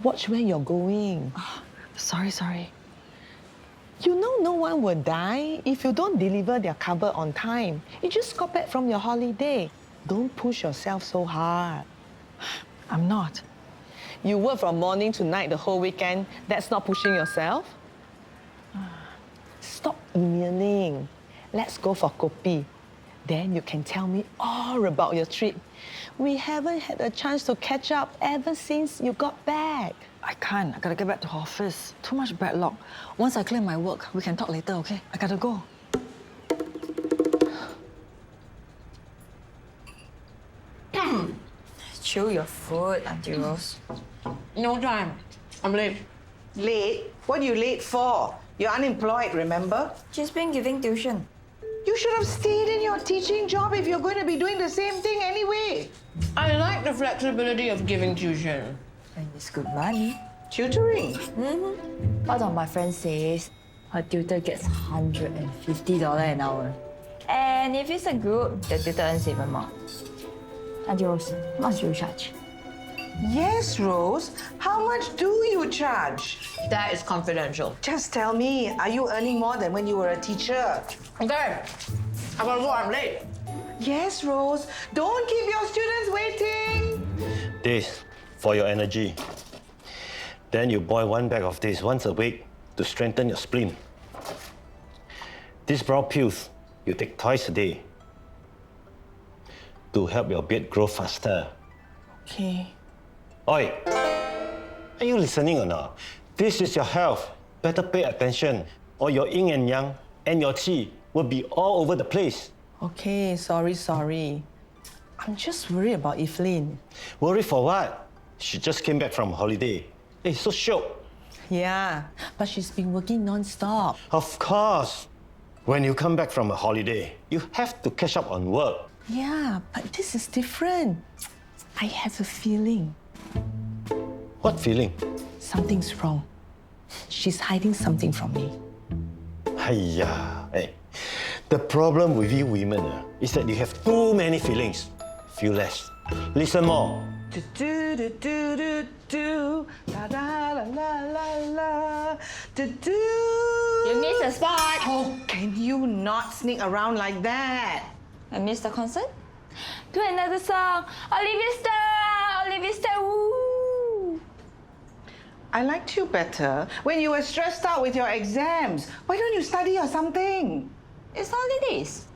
Watch where you're going. Sorry. You know no one will die if you don't deliver their cover on time. You just got back from your holiday. Don't push yourself so hard. I'm not. You work from morning to night the whole weekend. That's not pushing yourself. Stop emailing. Let's go for kopi. Then you can tell me all about your trip. We haven't had a chance to catch up ever since you got back. I can't. I gotta get back to office. Too much backlog. Once I clear my work, we can talk later, okay? I gotta go. Chew your food, Auntie Rose. No time. I'm late. Late? What are you late for? You're unemployed, remember? She's been giving tuition. You should have stayed in your teaching job if you're going to be doing the same thing anyway. I like the flexibility of giving tuition. And it's good money. Tutoring? One of my friends says her tutor gets $150 an hour. And if it's a group, the tutor earns even more. Auntie Rose, how much do you charge? Yes, Rose. How much do you charge? That is confidential. Just tell me, are you earning more than when you were a teacher? Okay. I gotta go. I'm late. Yes, Rose. Don't keep your students waiting. This for your energy. Then you boil 1 bag of this once a week to strengthen your spleen. These brown pills you take twice a day to help your beard grow faster. Okay. Oi, are you listening or not? This is your health. Better pay attention, or your yin and yang and your qi will be all over the place. Okay, sorry. I'm just worried about Evelyn. Worry for what? She just came back from holiday. Hey, so shook. Yeah, but she's been working non-stop. Of course. When you come back from a holiday, you have to catch up on work. Yeah, but this is different. I have a feeling. What feeling? Something's wrong. She's hiding something from me. Hiya, hey. The problem with you women is that you have too many feelings. Feel less. Listen more. Do do do do do do la la la la la la do do. You missed the spot. Oh, can you not sneak around like that? I missed the concert? Do another song. Olivia Star, woo! I liked you better when you were stressed out with your exams. Why don't you study or something? It's holidays.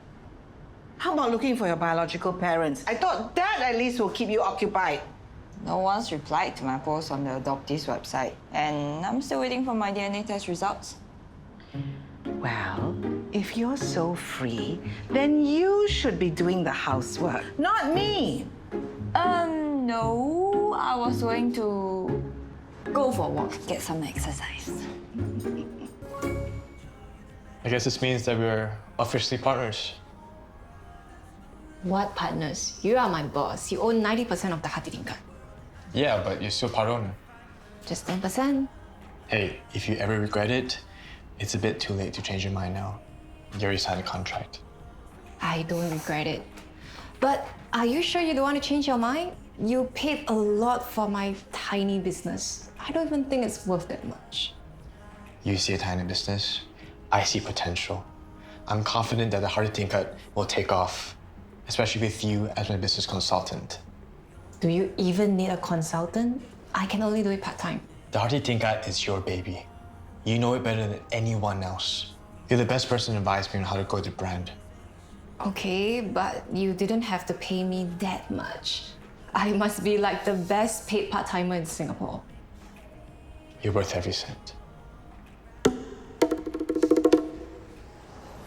How about looking for your biological parents? I thought that at least will keep you occupied. No one's replied to my post on the adoptees website, and I'm still waiting for my DNA test results. Well, if you're so free, then you should be doing the housework, not me. No. I was going to go for a walk, get some exercise. I guess this means that we're officially partners. What partners? You are my boss. You own 90% of the Hati Tingkat. Yeah, but you're still part owner. Just 10%. Hey, if you ever regret it, it's a bit too late to change your mind now. You already signed a contract. I don't regret it. But are you sure you don't want to change your mind? You paid a lot for my tiny business. I don't even think it's worth that much. You see a tiny business, I see potential. I'm confident that the Hati Tingkat will take off, especially with you as my business consultant. Do you even need a consultant? I can only do it part-time. The Hati Tingkat is your baby. You know it better than anyone else. You're the best person to advise me on how to grow the brand. Okay, but you didn't have to pay me that much. I must be like the best paid part-timer in Singapore. You're worth every cent.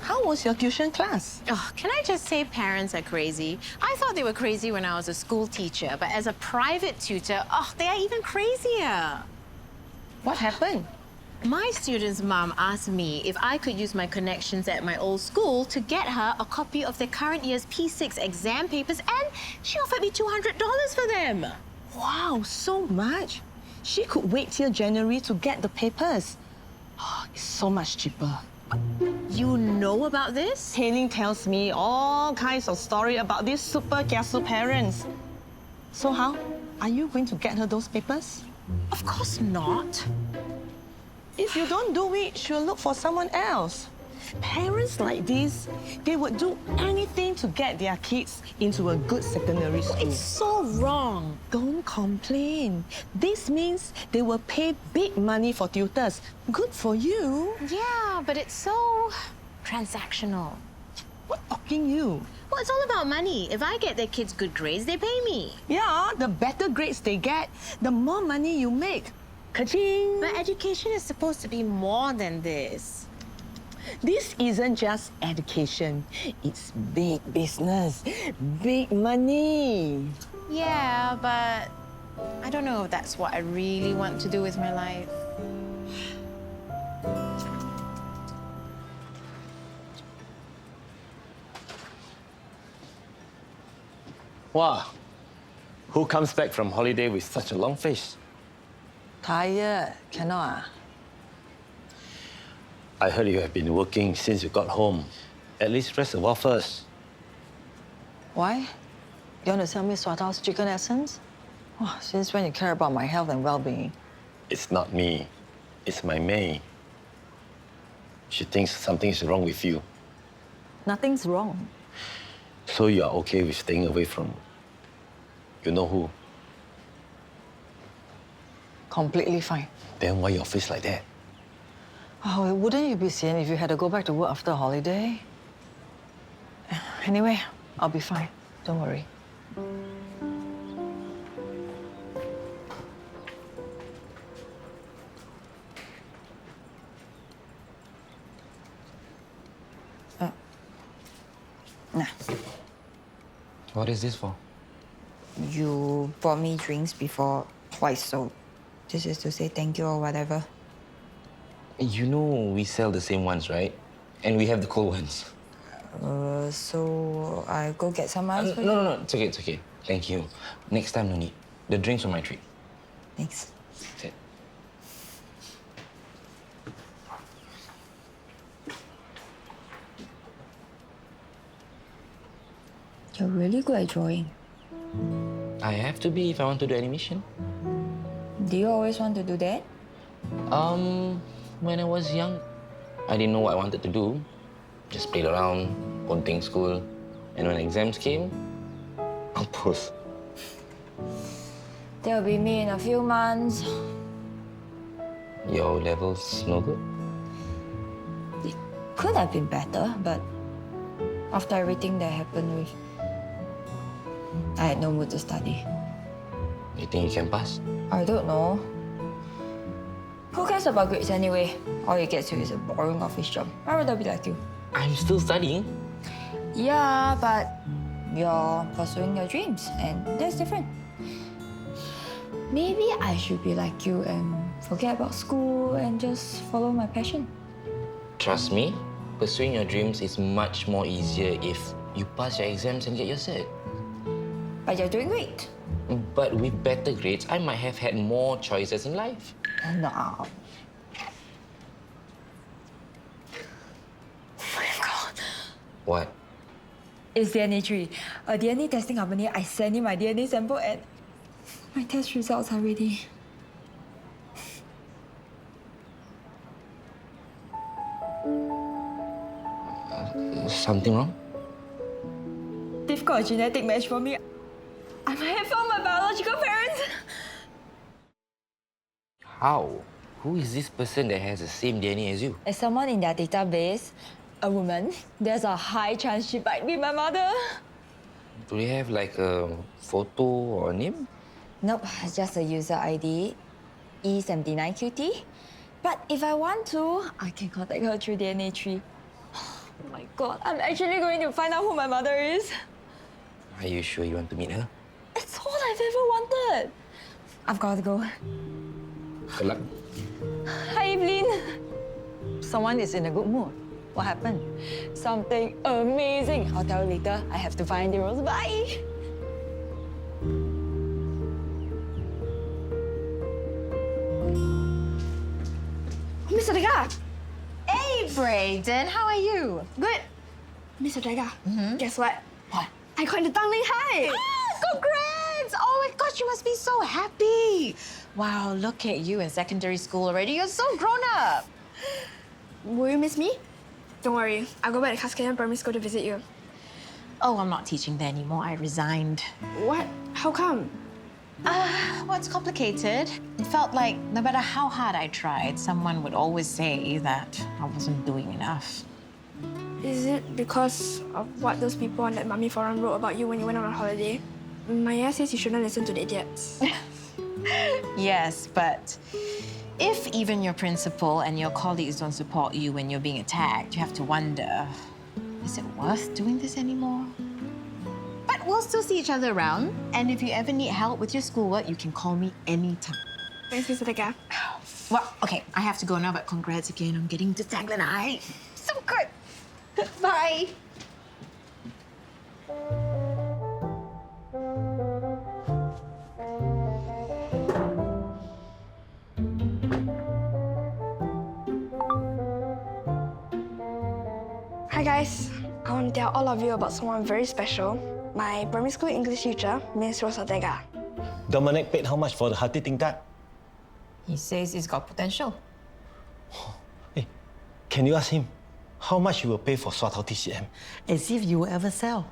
How was your tuition class? Oh, can I just say parents are crazy? I thought they were crazy when I was a school teacher, but as a private tutor, they are even crazier. What happened? My student's mom asked me if I could use my connections at my old school to get her a copy of the current year's P6 exam papers, and she offered me $200 for them. Wow, so much? She could wait till January to get the papers. Oh, it's so much cheaper. You know about this? Heng tells me all kinds of story about these super kiasu parents. So how? Are you going to get her those papers? Of course not. If you don't do it, she'll look for someone else. Parents like this, they would do anything to get their kids into a good secondary school. It's so wrong. Don't complain. This means they will pay big money for tutors. Good for you. Yeah, but it's so transactional. What talking you? Well, it's all about money. If I get their kids good grades, they pay me. Yeah, the better grades they get, the more money you make. Ka-ching! But education is supposed to be more than this. This isn't just education. It's big business, big money. Yeah, but I don't know if that's what I really want to do with my life. Wow. Who comes back from holiday with such a long face? Tired. Cannot. I heard you have been working since you got home. At least rest a while first. Why? You want to sell me Swatow's chicken essence? Oh, since when you care about my health and well-being? It's not me. It's my May. She thinks something is wrong with you. Nothing's wrong. So you are okay with staying away from you know who? Completely fine. Then why your face like that? Oh, wouldn't you be sian if you had to go back to work after a holiday? Anyway, I'll be fine. Don't worry. Nah. What is this for? You bought me drinks before twice, so this is to say thank you or whatever. You know we sell the same ones, right? And we have the cold ones. So I go get some ice for you? No, it's okay, it's okay. Thank you. Next time, no need. The drinks are my treat. Thanks. Sit. You're really good at drawing. I have to be if I want to do animation. Do you always want to do that? When I was young, I didn't know what I wanted to do. Just played around, ponting school. And when exams came, I'll post. That'll be me in a few months. Your level's no good? It could have been better, but after everything that happened I had no mood to study. You think you can pass? I don't know. Who cares about grades anyway? All it gets you is a boring office job. I'd rather be like you. I'm still studying. Yeah, but you're pursuing your dreams, and that's different. Maybe I should be like you and forget about school and just follow my passion. Trust me, pursuing your dreams is much more easier if you pass your exams and get your cert. But you're doing great. But with better grades, I might have had more choices in life. No. Oh my God. What? It's DNA3, a DNA testing company. I sent in my DNA sample and my test results are ready. Something wrong? They've got a genetic match for me. I might have found my biological parents. How? Who is this person that has the same DNA as you? As someone in their database, a woman, there's a high chance she might be my mother. Do they have like a photo or a name? Nope, it's just a user ID, E79QT. But if I want to, I can contact her through DNA3. Oh my God, I'm actually going to find out who my mother is. Are you sure you want to meet her? It's all I've ever wanted. I've got to go. Good luck. Hi, Evelyn. Someone is in a good mood. What happened? Something amazing. I'll tell you later. I have to find the rose. Bye. Mr. Daga! Hey, Brayden, how are you? Good. Mr. Daga, guess what? What? I got into Tanglin High. Congrats! friends! Oh my gosh, you must be so happy. Wow, look at you in secondary school already. You're so grown up. Will you miss me? Don't worry, I'll go back to Cascadia Primary School to visit you. Oh, I'm not teaching there anymore. I resigned. What? How come? Well, it's complicated. It felt like no matter how hard I tried, someone would always say that I wasn't doing enough. Is it because of what those people on that mummy forum wrote about you when you went on holiday? Maya says you shouldn't listen to the idiots. Yes, but if even your principal and your colleagues don't support you when you're being attacked, you have to wonder, is it worth doing this anymore? But we'll still see each other around. And if you ever need help with your schoolwork, you can call me anytime. Thanks, Mr. Dega. Well, okay, I have to go now, but congrats again on getting to Tagline Eye. So good. Bye. Hi guys, I want to tell all of you about someone very special. My primary school English teacher, Miss Rosa Dega. Dominic paid how much for the hearty tingkat? He says it's got potential. Hey, can you ask him how much he will pay for Swatao TCM? As if you will ever sell.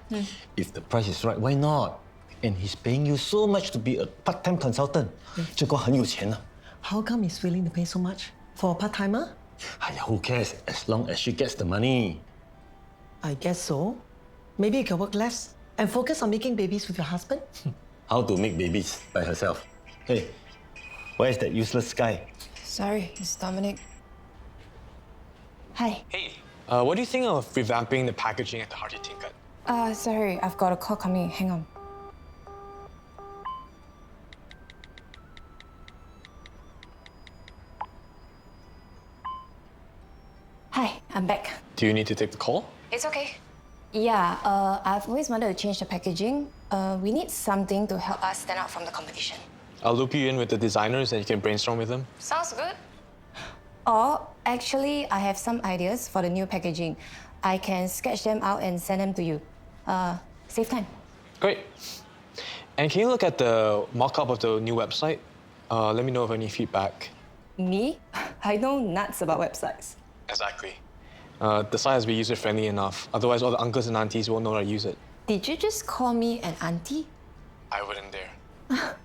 If the price is right, why not? And he's paying you so much to be a part-time consultant. 这个很有钱啊。 How come he's willing to pay so much for a part-timer? Who cares? As long as she gets the money. I guess so. Maybe you can work less and focus on making babies with your husband. How to make babies by herself. Hey, where's that useless guy? Sorry, it's Dominic. Hi. Hey, what do you think of revamping the packaging at the Hearty Tinkat? Sorry, I've got a call coming. Hang on. Hi, I'm back. Do you need to take the call? It's okay. Yeah, I've always wanted to change the packaging. We need something to help us stand out from the competition. I'll loop you in with the designers and you can brainstorm with them. Sounds good. Or actually, I have some ideas for the new packaging. I can sketch them out and send them to you. Save time. Great. And can you look at the mock-up of the new website? Let me know of any feedback. Me? I know nuts about websites. Exactly. The site has to be user-friendly enough. Otherwise, all the uncles and aunties won't know how to use it. Did you just call me an auntie? I wouldn't dare.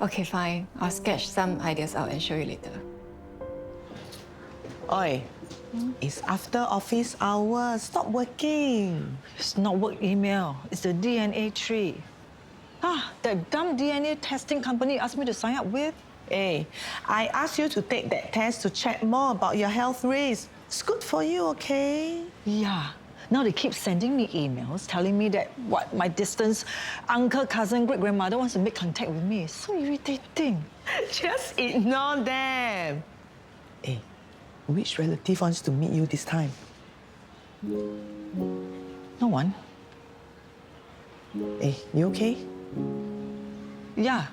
Okay, fine. I'll sketch some ideas out and show you later. Oi, it's after office hours. Stop working. It's not work email. It's the DNA tree. That dumb DNA testing company asked me to sign up with. Hey, I asked you to take that test to check more about your health risk. It's good for you, okay? Yeah. Now they keep sending me emails telling me that my distant uncle, cousin, great grandmother wants to make contact with me. It's so irritating. Just ignore them. Hey, which relative wants to meet you this time? No one. Hey, you okay? Yeah.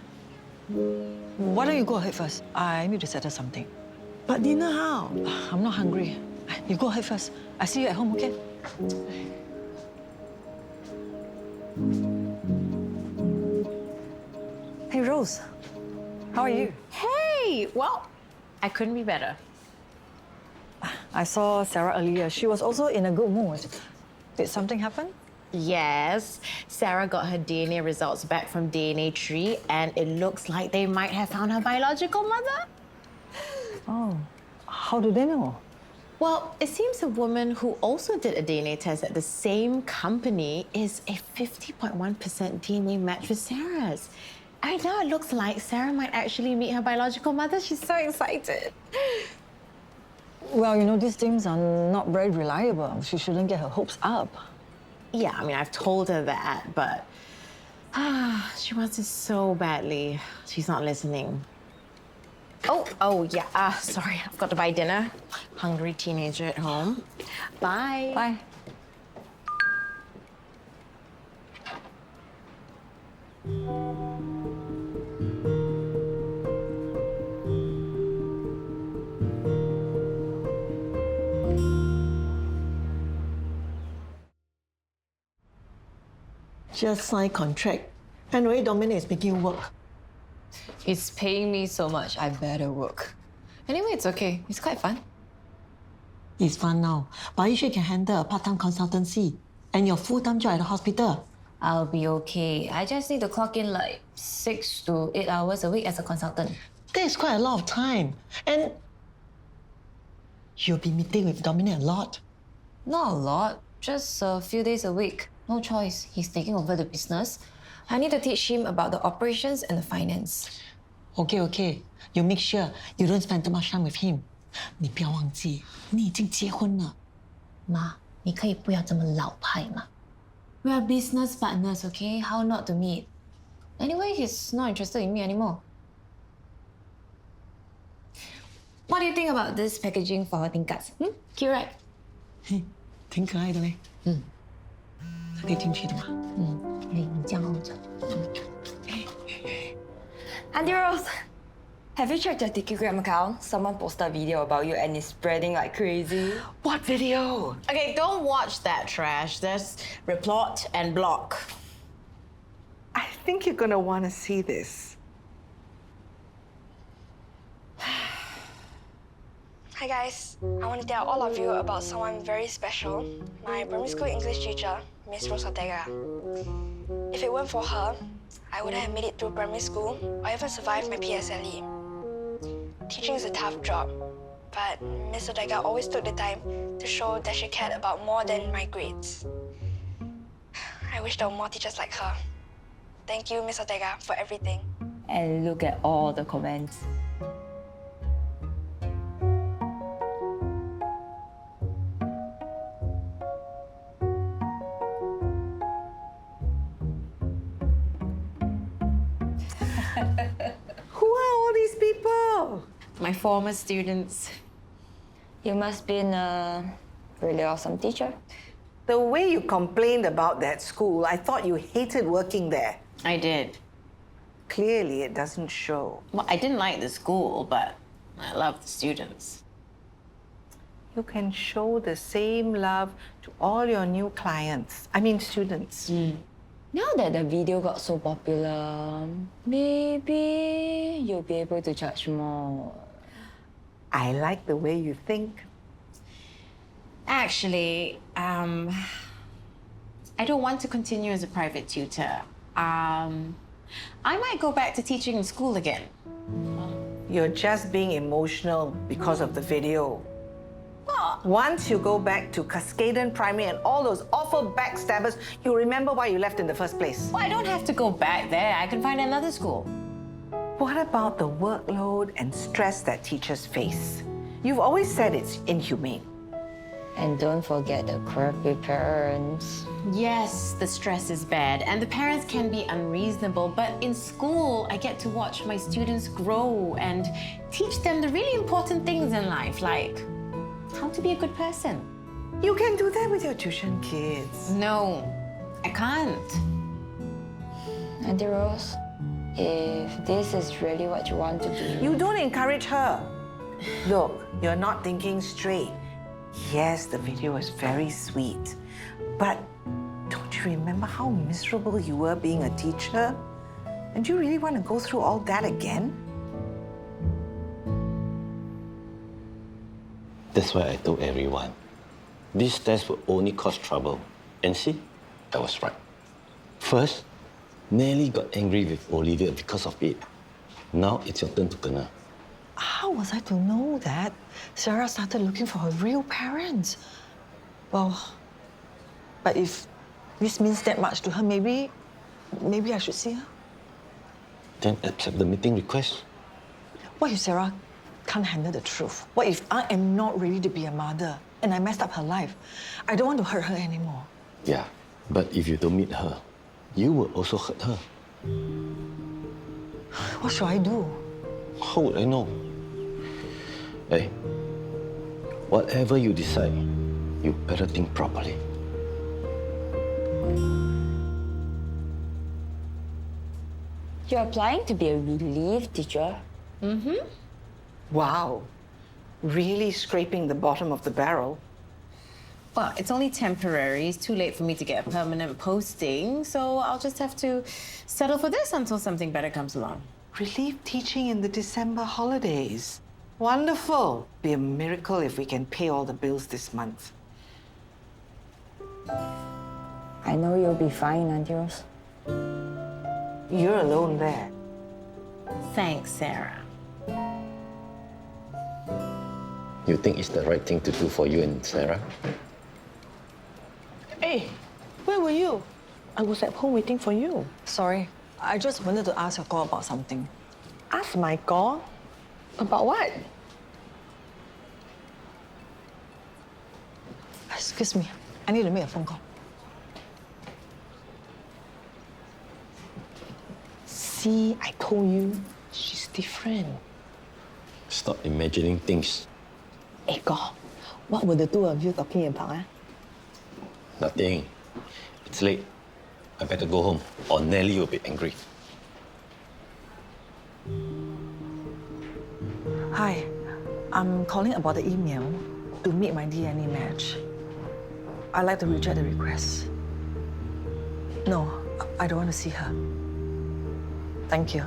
Why don't you go ahead first? I need to settle something. But dinner how? I'm not hungry. You go ahead first. I see you at home, okay? Hey, Rose. How are you? Hey, well, I couldn't be better. I saw Sarah earlier. She was also in a good mood. Did something happen? Yes, Sarah got her DNA results back from DNA Tree, and it looks like they might have found her biological mother. Oh, how do they know? Well, it seems a woman who also did a DNA test at the same company is a 50.1% DNA match with Sarah's. And now it looks like Sarah might actually meet her biological mother. She's so excited. Well, you know, these things are not very reliable. She shouldn't get her hopes up. Yeah, I mean, I've told her that, but she wants it so badly. She's not listening. Oh, yeah. Sorry, I've got to buy dinner. Hungry teenager at home. Bye. Bye. Just sign contract. Anyway, Dominic is making you work. He's paying me so much, I better work. Anyway, it's okay. It's quite fun. It's fun now, but you sure can handle a part-time consultancy and your full-time job at the hospital. I'll be okay. I just need to clock in like 6 to 8 hours a week as a consultant. That is quite a lot of time. And you'll be meeting with Dominic a lot. Not a lot, just a few days a week. No choice. He's taking over the business. I need to teach him about the operations and the finance. Okay. You make sure you don't spend too much time with him. 你不要忘记，你已经结婚了。妈，你可以不要这么老派吗？ We are business partners, okay? How not to meet? Anyway, he's not interested in me anymore. What do you think about this packaging for tingkats? Cute, right? 嘿，挺可爱的嘞。可以进去的嘛。哎，你这样走。Auntie Rose, have you checked your Mediacorp account? Someone posted a video about you and it's spreading like crazy. What video? Okay, don't watch that trash. There's report and block. I think you're gonna want to see this. Hi guys, I want to tell all of you about someone very special. My primary school English teacher, Miss Rose Ortega. If it weren't for her, I wouldn't have made it through primary school or even survived my PSLE. Teaching is a tough job, but Miss Ortega always took the time to show that she cared about more than my grades. I wish there were more teachers like her. Thank you, Miss Ortega, for everything. And look at all the comments. Who are all these people? My former students. You must be a really awesome teacher. The way you complained about that school, I thought you hated working there. I did. Clearly, it doesn't show. Well, I didn't like the school, but I loved the students. You can show the same love to all your new clients. I mean, students. Now that the video got so popular, maybe you'll be able to charge more. I like the way you think. Actually, I don't want to continue as a private tutor. I might go back to teaching in school again. You're just being emotional because of the video. Once you go back to Cascaden Primary and all those awful backstabbers, you'll remember why you left in the first place. Well, I don't have to go back there. I can find another school. What about the workload and stress that teachers face? You've always said it's inhumane. And don't forget the crappy parents. Yes, the stress is bad and the parents can be unreasonable, but in school, I get to watch my students grow and teach them the really important things in life, like how to be a good person. You can do that with your tuition kids. No, I can't. Auntie Rose, if this is really what you want to do... You don't encourage her. Look, you're not thinking straight. Yes, the video is very sweet, but don't you remember how miserable you were being a teacher? And do you really want to go through all that again? That's why I told everyone. This test will only cause trouble. And see, I was right. First, Nelly got angry with Olivia because of it. Now it's your turn to kena. How was I to know that Sarah started looking for her real parents? Well, but if this means that much to her, maybe I should see her. Then accept the meeting request. What if Sarah can't handle the truth? What if I am not ready to be a mother and I messed up her life? I don't want to hurt her anymore. Yeah, but if you don't meet her, you will also hurt her. What should I do? How would I know? Hey, whatever you decide, you better think properly. You're applying to be a relief teacher? Wow, really scraping the bottom of the barrel. Well, it's only temporary. It's too late for me to get a permanent posting, so I'll just have to settle for this until something better comes along. Relief teaching in the December holidays. Wonderful. Be a miracle if we can pay all the bills this month. I know you'll be fine, Auntie Rose. You're alone there. Thanks, Sarah. You think it's the right thing to do for you and Sarah? Hey, where were you? I was at home waiting for you. Sorry, I just wanted to ask your call about something. Ask my call? About what? Excuse me, I need to make a phone call. See, I told you, she's different. Stop imagining things. Hey, God, what were the two of you talking about, eh? Nothing. It's late. I better go home, or Nelly will be angry. Hi, I'm calling about the email to meet my DNA match. I'd like to reject the request. No, I don't want to see her. Thank you.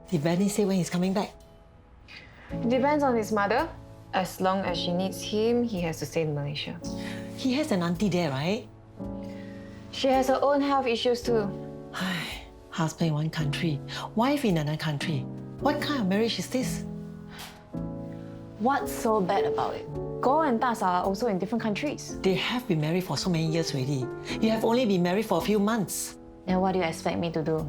Did Benny say when he's coming back? It depends on his mother. As long as she needs him, he has to stay in Malaysia. He has an auntie there, right? She has her own health issues too. Husband in one country, wife in another country. What kind of marriage is this? What's so bad about it? Go and Tas are also in different countries. They have been married for so many years already. You have only been married for a few months. And what do you expect me to do?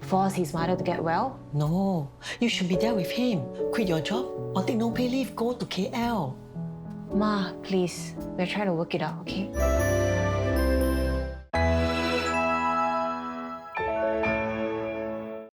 Force his mother to get well? No, you should be there with him. Quit your job or take no pay leave, go to KL. Ma, please. We're trying to work it out, okay?